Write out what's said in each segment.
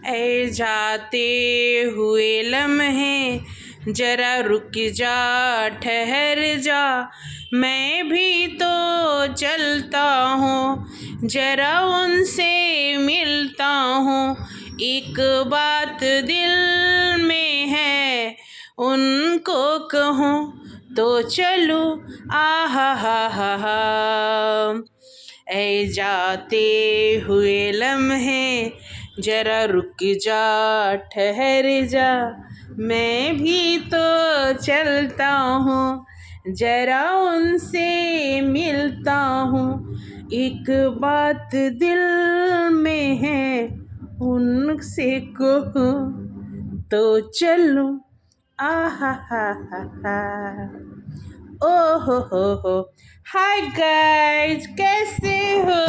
ऐ जाते हुए लम्हे जरा रुक जा, ठहर जा, मैं भी तो चलता हूँ, जरा उनसे मिलता हूँ। एक बात दिल में है, उनको कहूँ तो चलूँ, आहा हा हा। ऐ जाते हुए लम्हे जरा रुक जा, ठहर जा, मैं भी तो चलता हूँ, जरा उनसे मिलता हूँ। एक बात दिल में है, उनसे कहूँ तो चलूँ, आहा हा। ओ हो। हाय गाइस, कैसे हो?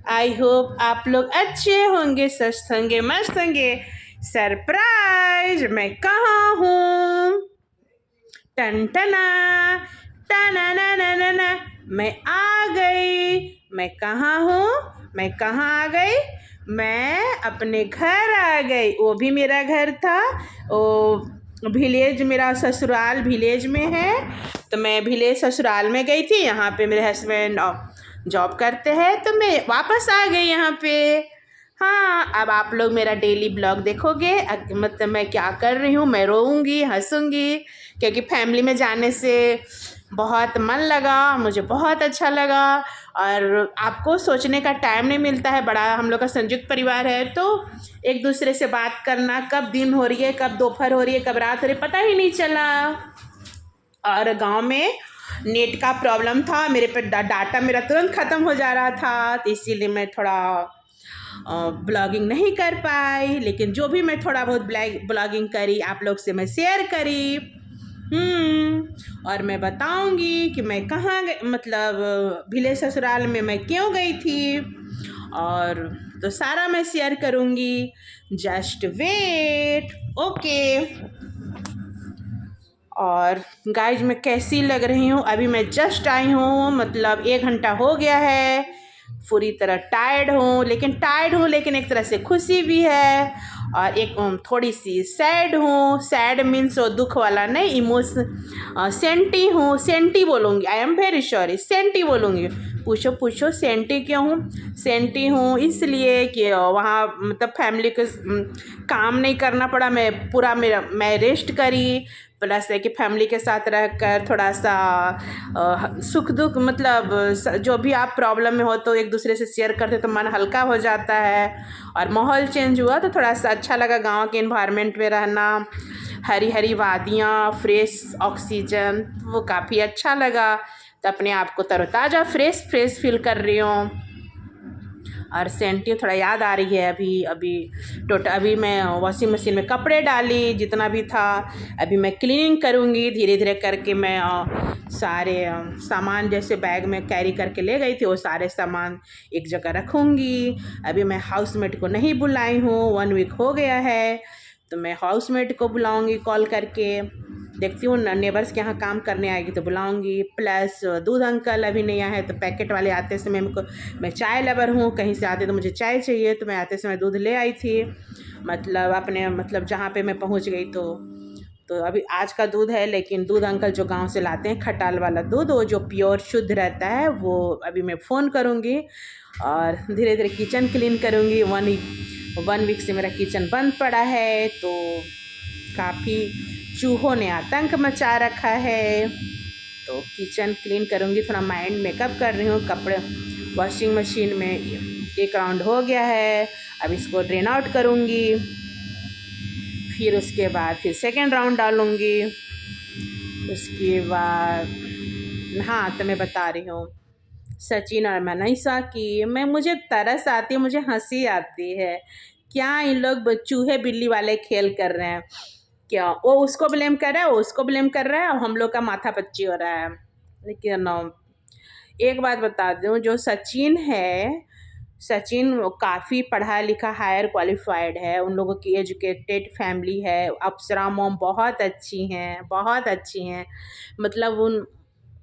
आई होप आप लोग अच्छे होंगे, स्वस्थ होंगे, मस्त होंगे। सरप्राइज, मैं कहाँ हूँ? टन टना टना ना ना ना ना, मैं आ गई। मैं कहाँ हूँ? मैं कहाँ आ गई? मैं अपने घर आ गई। वो भी मेरा घर था। वो विलेज, मेरा ससुराल विलेज में है, तो मैं विलेज ससुराल में गई थी। यहाँ पे मेरे हस्बैंड जॉब करते हैं, तो मैं वापस आ गई यहाँ पे। हाँ, अब आप लोग मेरा डेली ब्लॉग देखोगे। मतलब मैं क्या कर रही हूँ, मैं रोऊंगी, हंसूंगी, क्योंकि फैमिली में जाने से बहुत मन लगा, मुझे बहुत अच्छा लगा। और आपको सोचने का टाइम नहीं मिलता है, बड़ा हम लोग का संयुक्त परिवार है, तो एक दूसरे से बात करना, कब दिन हो रही है, कब दोपहर हो रही है, कब रात हो रही है, पता ही नहीं चला। और गांव में नेट का प्रॉब्लम था, मेरे पे डाटा मेरा तुरंत ख़त्म हो जा रहा था, तो इसीलिए मैं थोड़ा ब्लॉगिंग नहीं कर पाई। लेकिन जो भी मैं थोड़ा बहुत ब्लॉगिंग करी, आप लोग से मैं शेयर करी। और मैं बताऊंगी कि मैं कहाँ गई, मतलब विलेज ससुराल में मैं क्यों गई थी, और तो सारा मैं शेयर करूँगी। Just wait, okay. और गाइज, मैं कैसी लग रही हूँ? अभी मैं जस्ट आई हूँ, मतलब 1 घंटा हो गया है। पूरी तरह टायर्ड हूँ, लेकिन एक तरह से खुशी भी है, और एक थोड़ी सी सैड हूँ। सैड मीन्स वो दुख वाला नहीं, सेंटी हूँ, सेंटी बोलूँगी। I am very sorry, senti बोलूँगी। पूछो सेंटी क्यों हूँ? सेंटी हूँ इसलिए कि वहाँ मतलब फैमिली को काम नहीं करना पड़ा, मैं रेस्ट करी, प्लस है कि फैमिली के साथ रहकर थोड़ा सा सुख दुख, मतलब जो भी आप प्रॉब्लम में हो तो एक दूसरे से शेयर करते तो मन हल्का हो जाता है। और माहौल चेंज हुआ तो थोड़ा सा अच्छा लगा, गांव के इन्वायरमेंट में रहना, हरी हरी वादियाँ, फ्रेश ऑक्सीजन, वो काफ़ी अच्छा लगा। तो अपने आप को तरोताज़ा फ्रेश फील कर रही हूँ। और सेंटी थोड़ा याद आ रही है। अभी मैं वॉशिंग मशीन में कपड़े डाली, जितना भी था। अभी मैं क्लीनिंग करूँगी धीरे धीरे करके। मैं सारे सामान जैसे बैग में कैरी करके ले गई थी, वो सारे सामान एक जगह रखूँगी। अभी मैं हाउसमेट को नहीं बुलाई हूँ, 1 वीक हो गया है, तो मैं हाउसमेट को बुलाऊँगी कॉल करके। देखती हूँ नेबर्स के यहाँ काम करने आएगी तो बुलाऊंगी। प्लस दूध अंकल अभी नहीं आए हैं, तो पैकेट वाले आते समय मैं चाय लवर हूँ, कहीं से आते तो मुझे चाय चाहिए, तो मैं आते समय दूध ले आई थी, मतलब जहाँ पे मैं पहुँच गई। तो अभी आज का दूध है, लेकिन दूध अंकल जो गांव से लाते हैं खटाल वाला दूध, वो जो प्योर शुद्ध रहता है, वो अभी मैं फ़ोन करूँगी। और धीरे धीरे किचन क्लीन करूँगी। 1 वीक से मेरा किचन बंद पड़ा है, तो काफ़ी चूहों ने आतंक मचा रखा है, तो किचन क्लीन करूँगी। थोड़ा माइंड मेकअप कर रही हूँ। कपड़े वॉशिंग मशीन में 1 राउंड हो गया है, अब इसको ड्रेन आउट करूँगी, फिर उसके बाद फिर 2nd राउंड डालूँगी। उसके बाद हाँ, तो मैं बता रही हूँ सचिन और मनीषा की, मुझे तरस आती है, मुझे हंसी आती है। क्या इन लोग चूहे बिल्ली वाले खेल कर रहे हैं? क्या वो उसको ब्लेम कर रहा है, वो उसको ब्लेम कर रहा है, और हम लोग का माथा पच्ची हो रहा है। लेकिन एक बात बता दूं, जो सचिन है, सचिन काफ़ी पढ़ा लिखा, हायर क्वालिफाइड है, उन लोगों की एजुकेटेड फैमिली है। अप्सरा मॉम बहुत अच्छी हैं, बहुत अच्छी हैं, मतलब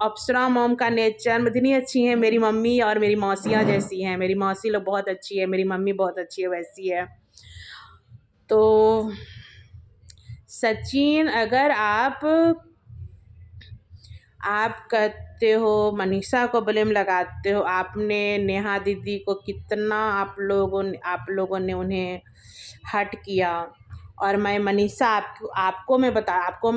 अप्सरा मॉम का नेचर इतनी अच्छी है, मेरी मम्मी और मेरी मौसियाँ जैसी हैं। मेरी मौसी लोग बहुत अच्छी है, मेरी मम्मी बहुत अच्छी है, वैसी है। तो सचिन, अगर आप कहते हो मनीषा को ब्लेम लगाते हो, आपने नेहा दीदी को कितना आप लोगों ने उन्हें हर्ट किया। और मैं मनीषा आपको मैं बता आपको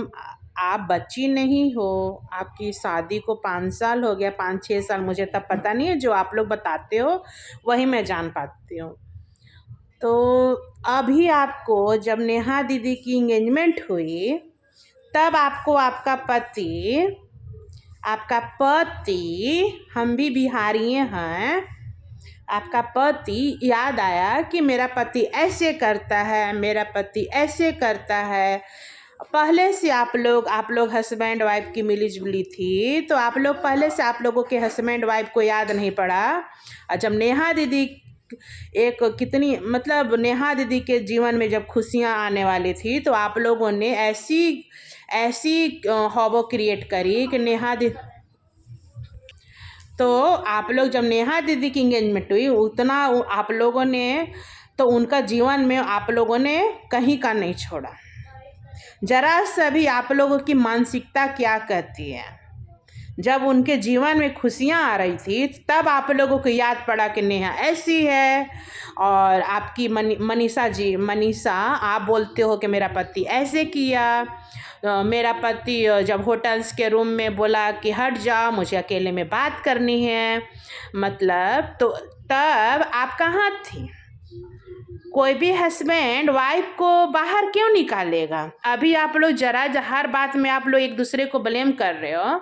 आप बच्ची नहीं हो, आपकी शादी को 5 साल हो गया, 5-6 साल, मुझे तब पता नहीं है, जो आप लोग बताते हो वही मैं जान पाती हूँ। तो अभी आपको जब नेहा दीदी की इंगेजमेंट हुई तब आपको आपका पति, हम भी बिहारी हैं, आपका पति याद आया कि मेरा पति ऐसे करता है, मेरा पति ऐसे करता है। पहले से आप लोग हस्बैंड वाइफ की मिली-जुली थी, तो आप लोगों के हस्बैंड वाइफ को याद नहीं पड़ा। और जब नेहा दीदी नेहा दीदी के जीवन में जब खुशियाँ आने वाली थी, तो आप लोगों ने ऐसी हवा क्रिएट करी कि तो आप लोग जब नेहा दीदी की इंगेजमेंट हुई, उतना आप लोगों ने तो उनका जीवन में आप लोगों ने कहीं का नहीं छोड़ा। जरा सा भी आप लोगों की मानसिकता क्या कहती है। जब उनके जीवन में खुशियाँ आ रही थी तब आप लोगों को याद पड़ा कि नेहा ऐसी है। और आपकी मनीषा, आप बोलते हो कि मेरा पति ऐसे किया। मेरा पति जब होटल्स के रूम में बोला कि हट जाओ, मुझे अकेले में बात करनी है, मतलब तो तब आप कहाँ थी? कोई भी हस्बैंड वाइफ को बाहर क्यों निकालेगा? अभी आप लोग हर बात में आप लोग एक दूसरे को ब्लेम कर रहे हो,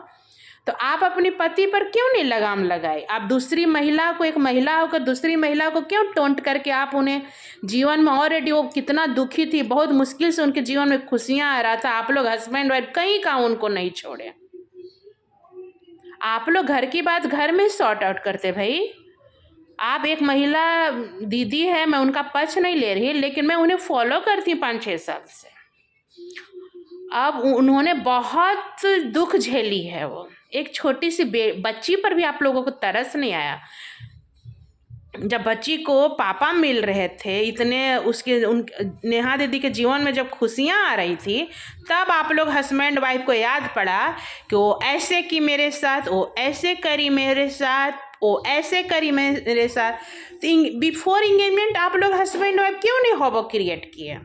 तो आप अपने पति पर क्यों नहीं लगाम लगाए? आप दूसरी महिला को, एक महिला होकर दूसरी महिला को क्यों टोंट करके आप उन्हें जीवन में, ऑलरेडी वो कितना दुखी थी, बहुत मुश्किल से उनके जीवन में खुशियाँ आ रहा था, आप लोग हस्बैंड वाइफ कहीं का उनको नहीं छोड़े। आप लोग घर की बात घर में सॉर्ट आउट करते भाई। आप एक महिला दीदी है, मैं उनका पक्ष नहीं ले रही, लेकिन मैं उन्हें फॉलो करती हूँ 5-6 साल से। अब उन्होंने बहुत दुख झेली है। वो एक छोटी सी बच्ची पर भी आप लोगों को तरस नहीं आया। जब बच्ची को पापा मिल रहे थे, नेहा दीदी के जीवन में जब खुशियाँ आ रही थी, तब आप लोग हस्बैंड वाइफ को याद पड़ा कि वो ऐसे की मेरे साथ, वो ऐसे करी मेरे साथ, वो ऐसे करी मेरे साथ। तो बिफोर इंगेजमेंट आप लोग हस्बैंड वाइफ क्यों नहीं हॉबो क्रिएट किए?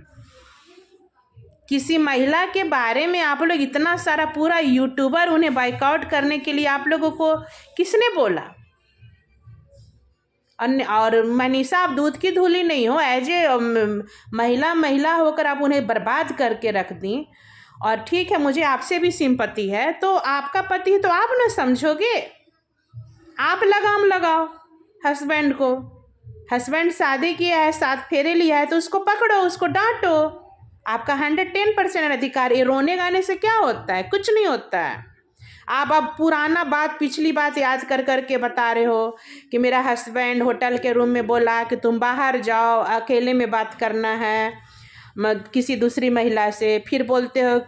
किसी महिला के बारे में आप लोग इतना सारा, पूरा यूट्यूबर उन्हें बाइकआउट करने के लिए आप लोगों को किसने बोला? और मनीषा, आप दूध की धूली नहीं हो। एज ए महिला होकर आप उन्हें बर्बाद करके रख दी। और ठीक है, मुझे आपसे भी सिंपैथी है, तो आपका पति तो आप ना समझोगे, आप लगाम लगाओ हस्बैंड को। हस्बैंड शादी किया है, 7 फेरे लिया है, तो उसको पकड़ो, उसको डांटो। आपका 110% अधिकार। ये रोने गाने से क्या होता है? कुछ नहीं होता है। आप अब पुराना बात, पिछली बात याद कर करके बता रहे हो कि मेरा हस्बैंड होटल के रूम में बोला कि तुम बाहर जाओ, अकेले में बात करना है किसी दूसरी महिला से। फिर बोलते हो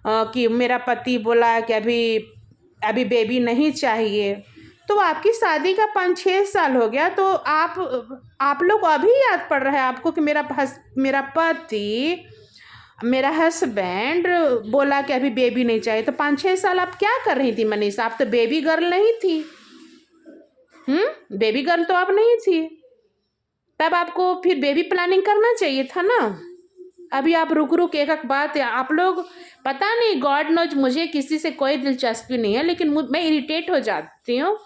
कि मेरा पति बोला कि अभी बेबी नहीं चाहिए। तो आपकी शादी का 5-6 साल हो गया, तो आप लोग अभी याद पड़ रहा है आपको कि मेरा पति, मेरा हस्बैंड बोला कि अभी बेबी नहीं चाहिए। तो 5-6 साल आप क्या कर रही थी मनीषा? आप तो बेबी गर्ल नहीं थी। बेबी गर्ल तो आप नहीं थी। तब आपको फिर बेबी प्लानिंग करना चाहिए था ना। अभी आप रुक एक बात, आप लोग पता नहीं, गॉड नोज, मुझे किसी से कोई दिलचस्पी नहीं है, लेकिन मैं इरिटेट हो जाती हूँ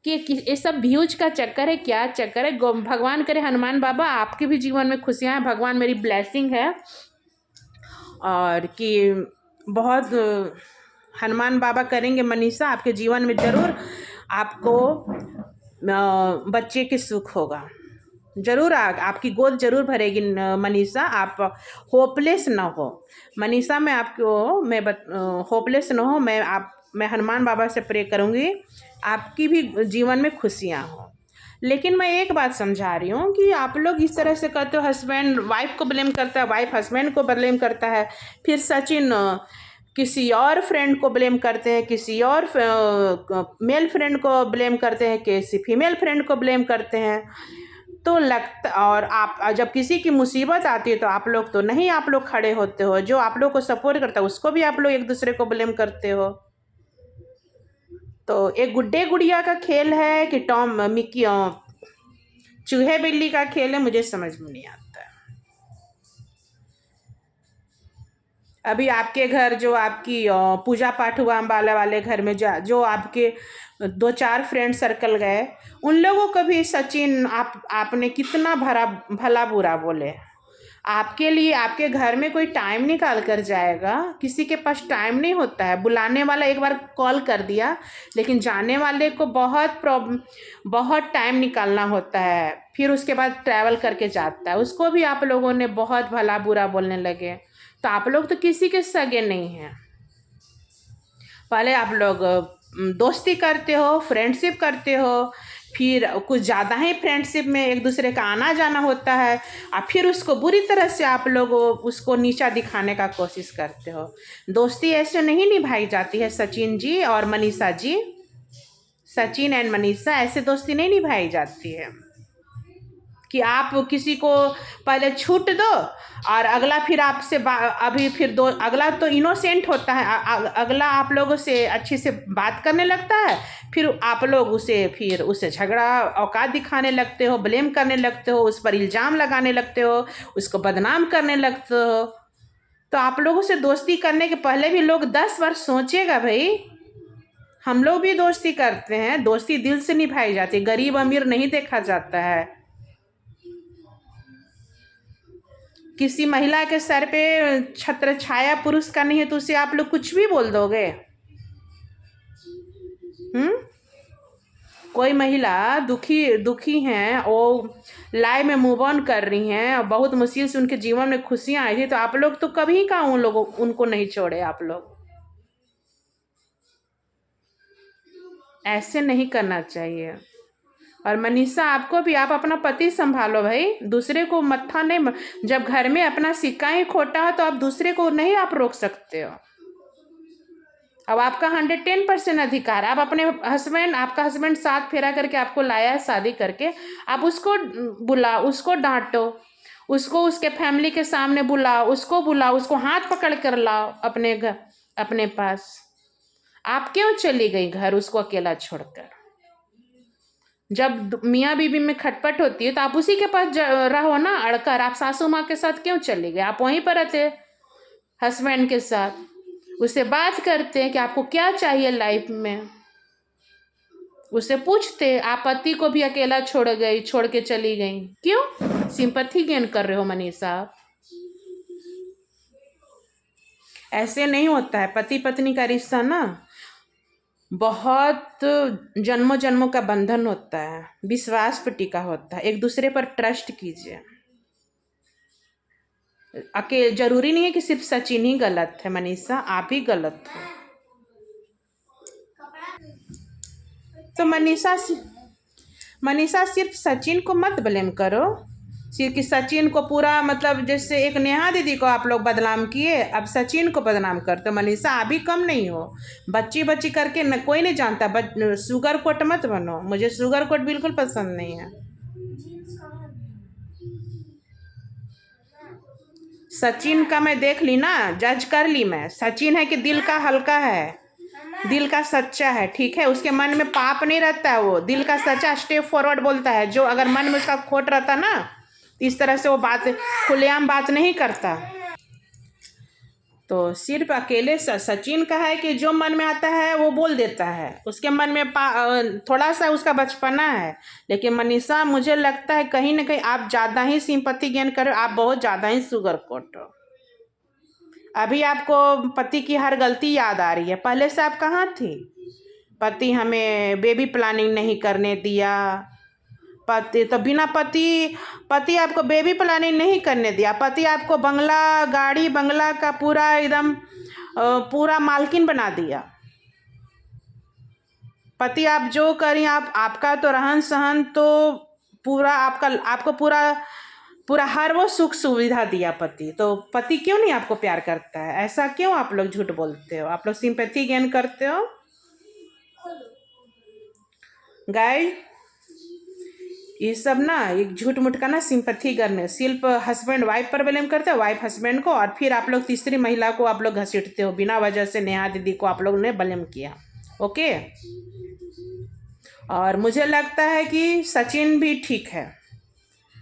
कि ये सब व्यूज का चक्कर है, क्या चक्कर है। भगवान करे हनुमान बाबा आपके भी जीवन में खुशियाँ हैं, भगवान मेरी ब्लेसिंग है, और कि बहुत हनुमान बाबा करेंगे मनीषा, आपके जीवन में ज़रूर आपको बच्चे के सुख होगा, ज़रूर आपकी गोद ज़रूर भरेगी मनीषा। आप होपलेस ना हो मनीषा, होपलेस ना हो। मैं हनुमान बाबा से प्रे करूँगी आपकी भी जीवन में खुशियाँ हो। लेकिन मैं एक बात समझा रही हूँ कि आप लोग इस तरह से कहते हो, हस्बैंड वाइफ को ब्लेम करता है, वाइफ हस्बैंड को ब्लेम करता है। फिर सचिन, किसी और फ्रेंड को ब्लेम करते हैं, किसी और मेल फ्रेंड को ब्लेम करते हैं, किसी फीमेल फ्रेंड को ब्लेम करते हैं। तो लगता, और आप जब किसी की मुसीबत आती है तो आप लोग तो नहीं, आप लोग खड़े होते हो। जो आप लोग को सपोर्ट करता है उसको भी आप लोग एक दूसरे को ब्लेम करते हो। तो एक गुड्डे गुड़िया का खेल है कि टॉम मिक्की चूहे बिल्ली का खेल है, मुझे समझ में नहीं आता है। अभी आपके घर जो आपकी पूजा पाठ हुआ अम्बाला वाले घर में, जो आपके 2-4 फ्रेंड सर्कल गए, उन लोगों को भी सचिन आपने कितना भला बुरा बोले। आपके लिए आपके घर में कोई टाइम निकाल कर जाएगा? किसी के पास टाइम नहीं होता है। बुलाने वाला एक बार कॉल कर दिया, लेकिन जाने वाले को बहुत टाइम निकालना होता है, फिर उसके बाद ट्रैवल करके जाता है। उसको भी आप लोगों ने बहुत भला बुरा बोलने लगे। तो आप लोग तो किसी के सगे नहीं हैं। पहले आप लोग दोस्ती करते हो, फ्रेंडशिप करते हो, फिर कुछ ज़्यादा ही फ्रेंडशिप में एक दूसरे का आना जाना होता है, और फिर उसको बुरी तरह से आप लोग उसको नीचा दिखाने का कोशिश करते हो। दोस्ती ऐसे नहीं निभाई जाती है सचिन जी और मनीषा जी। सचिन एंड मनीषा, ऐसे दोस्ती नहीं निभाई जाती है कि आप किसी को पहले छूट दो और अगला फिर आपसे अभी फिर दो, अगला तो इनोसेंट होता है, अगला आप लोगों से अच्छे से बात करने लगता है, फिर आप लोग उसे झगड़ा औकात दिखाने लगते हो, ब्लेम करने लगते हो, उस पर इल्ज़ाम लगाने लगते हो, उसको बदनाम करने लगते हो। तो आप लोगों से दोस्ती करने के पहले भी लोग 10 बार सोचेगा भाई। हम लोग भी दोस्ती करते हैं, दोस्ती दिल से निभाई जाती है, गरीब अमीर नहीं देखा जाता है। किसी महिला के सर पे छत्र छाया पुरुष का नहीं है तो उसे आप लोग कुछ भी बोल दोगे? कोई महिला दुखी हैं, वो लाइफ में मूव ऑन कर रही हैं और बहुत मुश्किल से उनके जीवन में खुशियाँ आई थी, तो आप लोग तो कभी का उनको नहीं छोड़े। आप लोग ऐसे नहीं करना चाहिए। और मनीषा, आपको भी, आप अपना पति संभालो भाई, दूसरे को मत्था नहीं। जब घर में अपना सिक्का ही खोटा हो तो आप दूसरे को नहीं आप रोक सकते हो। अब आपका 110% अधिकार, आप अपने आपका हस्बैंड 7 फेरा करके आपको लाया है शादी करके, आप उसको उसको डांटो, उसको उसके फैमिली के सामने बुलाओ, उसको हाथ पकड़ कर लाओ अपने घर, अपने पास। आप क्यों चली गई घर उसको अकेला छोड़कर? जब मियाँ बीवी में खटपट होती है तो आप उसी के पास रहो ना अड़कर। आप सासू माँ के साथ क्यों चले गए? आप वहीं पर रहते हस्बैंड के साथ, उससे बात करते हैं कि आपको क्या चाहिए लाइफ में, उससे पूछते। आप पति को भी अकेला छोड़ के चली गई, क्यों? सिंपैथी गेन कर रहे हो मनीषा। ऐसे नहीं होता है। पति पत्नी का रिश्ता ना बहुत जन्मों जन्मों का बंधन होता है, विश्वास पर टिका होता है। एक दूसरे पर ट्रस्ट कीजिए। जरूरी नहीं है कि सिर्फ सचिन ही गलत है मनीषा, आप ही गलत हो। तो मनीषा सिर्फ सचिन को मत ब्लेम करो, सिर्फ कि सचिन को पूरा, मतलब जैसे एक नेहा दीदी को आप लोग बदनाम किए, अब सचिन को बदनाम करते। मनीषा अभी कम नहीं हो, बच्ची करके न कोई नहीं जानता। शुगर कोट मत बनो, मुझे शुगर कोट बिल्कुल पसंद नहीं है। सचिन का मैं देख ली ना, जज कर ली मैं। सचिन है कि दिल का हल्का है, दिल का सच्चा है, ठीक है। उसके मन में पाप नहीं रहता है, वो दिल का सच्चा स्टेप फॉरवर्ड बोलता है। जो अगर मन में उसका खोट रहता ना, इस तरह से वो बात खुलेआम बात नहीं करता। तो सिर्फ अकेले सचिन का है कि जो मन में आता है वो बोल देता है, उसके मन में थोड़ा सा उसका बचपना है। लेकिन मनीषा, मुझे लगता है कहीं ना कहीं आप ज़्यादा ही सिंपैथी गेन करो, आप बहुत ज़्यादा ही शुगर कोट हो। अभी आपको पति की हर गलती याद आ रही है, पहले से आप कहाँ थी? पति हमें बेबी प्लानिंग नहीं करने दिया, पति तो बिना पति आपको बेबी प्लानिंग नहीं करने दिया, पति आपको बंगला का पूरा एकदम पूरा मालकिन बना दिया। पति आप जो करें, आपका तो रहन सहन तो पूरा आपको पूरा पूरा हर वो सुख सुविधा दिया पति, तो पति क्यों नहीं आपको प्यार करता है? ऐसा क्यों आप लोग झूठ बोलते हो? आप लोग सिंपैथी गेन करते हो गाइस। ये सब ना एक झूठ मूठ का ना सिंपैथी करने, सिर्फ हस्बैंड वाइफ पर ब्लेम करते हो, वाइफ हस्बैंड को, और फिर आप लोग तीसरी महिला को आप लोग घसीटते हो बिना वजह से। नेहा दीदी को आप लोग ने ब्लेम किया, ओके। और मुझे लगता है कि सचिन भी ठीक है,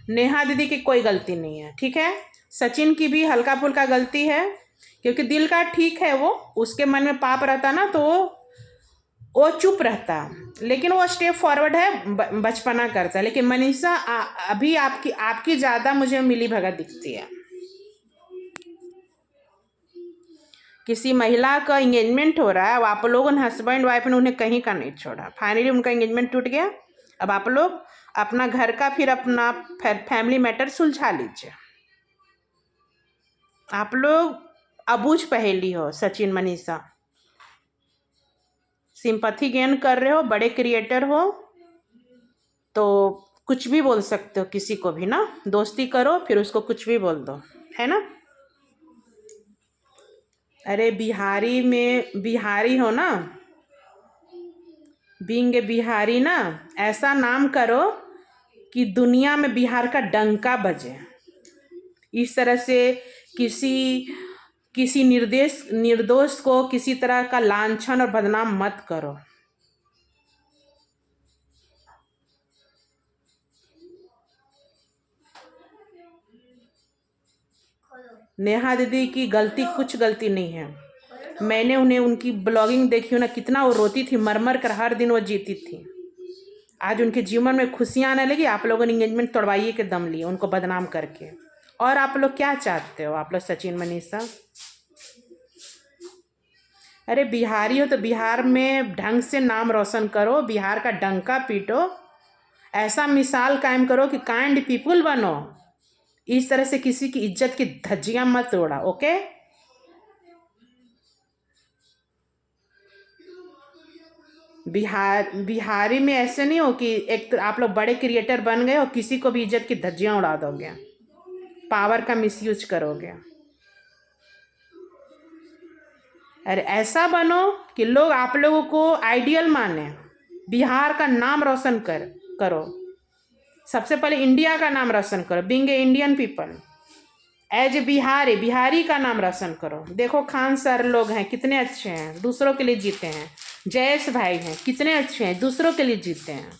नेहा दीदी की कोई गलती नहीं है, ठीक है। सचिन की भी हल्का फुल्का गलती है, क्योंकि दिल का ठीक है वो, उसके मन में पाप रहता ना तो वो चुप रहता, लेकिन वो स्टेप फॉरवर्ड है, बचपना करता है। लेकिन मनीषा अभी आपकी ज़्यादा मुझे मिली भगत दिखती है। किसी महिला का इंगेजमेंट हो रहा है, अब आप लोगों ने हस्बैंड वाइफ ने उन्हें कहीं का नहीं छोड़ा, फाइनली उनका इंगेजमेंट टूट गया। अब आप लोग अपना घर का फिर अपना फैमिली मैटर सुलझा लीजिए। आप लोग अबूझ पहेली हो सचिन मनीषा, सिंपैथी गेन कर रहे हो, बड़े क्रिएटर हो तो कुछ भी बोल सकते हो किसी को भी ना, दोस्ती करो फिर उसको कुछ भी बोल दो, है ना। अरे बिहारी में बिहारी हो ना, बीइंग ए बिहारी ना, ऐसा नाम करो कि दुनिया में बिहार का डंका बजे। इस तरह से किसी निर्दोष को किसी तरह का लांछन और बदनाम मत करो। नेहा दीदी की कुछ गलती नहीं है। मैंने उन्हें उनकी ब्लॉगिंग देखी हो ना, कितना वो रोती थी, मर मर कर हर दिन वो जीती थी। आज उनके जीवन में खुशियाँ आने लगी, आप लोगों ने एंगेजमेंट तोड़वाइए के दम लिए उनको बदनाम करके। और आप लोग क्या चाहते हो, आप लोग सचिन मनीषा? अरे बिहारी हो तो बिहार में ढंग से नाम रोशन करो, बिहार का डंका पीटो, ऐसा मिसाल कायम करो कि काइंड पीपुल बनो। इस तरह से किसी की इज्जत की धज्जियां मत उड़ा, ओके। बिहारी में ऐसे नहीं हो कि एक तो आप लोग बड़े क्रिएटर बन गए हो, किसी को भी इज्जत की धज्जियां उड़ा दोगे, पावर का मिसयूज करोगे। अरे ऐसा बनो कि लोग आप लोगों को आइडियल माने, बिहार का नाम रोशन करो। सबसे पहले इंडिया का नाम रोशन करो, being a Indian people, as a Bihari का नाम रोशन करो। देखो खान सर लोग हैं कितने अच्छे हैं, दूसरों के लिए जीते हैं। जयेश भाई हैं कितने अच्छे हैं, दूसरों के लिए जीते हैं।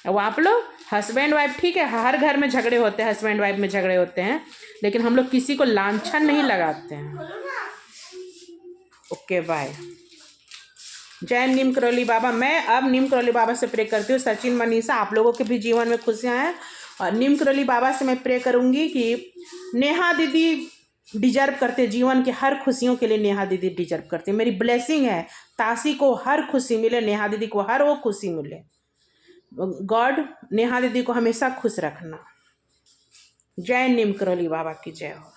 अब आप लोग हस्बैंड वाइफ, ठीक है हर घर में झगड़े होते हैं, हस्बैंड वाइफ में झगड़े होते हैं, लेकिन हम लोग किसी को लांछन नहीं लगाते हैं। Okay bye. जय नीम करौली बाबा। मैं अब नीम करौली बाबा से प्रे करती हूँ, सचिन मनीषा आप लोगों के भी जीवन में खुशियाँ हैं, और नीम करौली बाबा से मैं प्रे करूँगी कि नेहा दीदी डिजर्व करते, जीवन के हर खुशियों के लिए नेहा दीदी डिजर्व करते। मेरी ब्लेसिंग है, ताशी को हर खुशी मिले, नेहा दीदी को हर वो खुशी मिले। गॉड नेहा दीदी को हमेशा खुश रखना। जय नीम करौली बाबा की जय हो।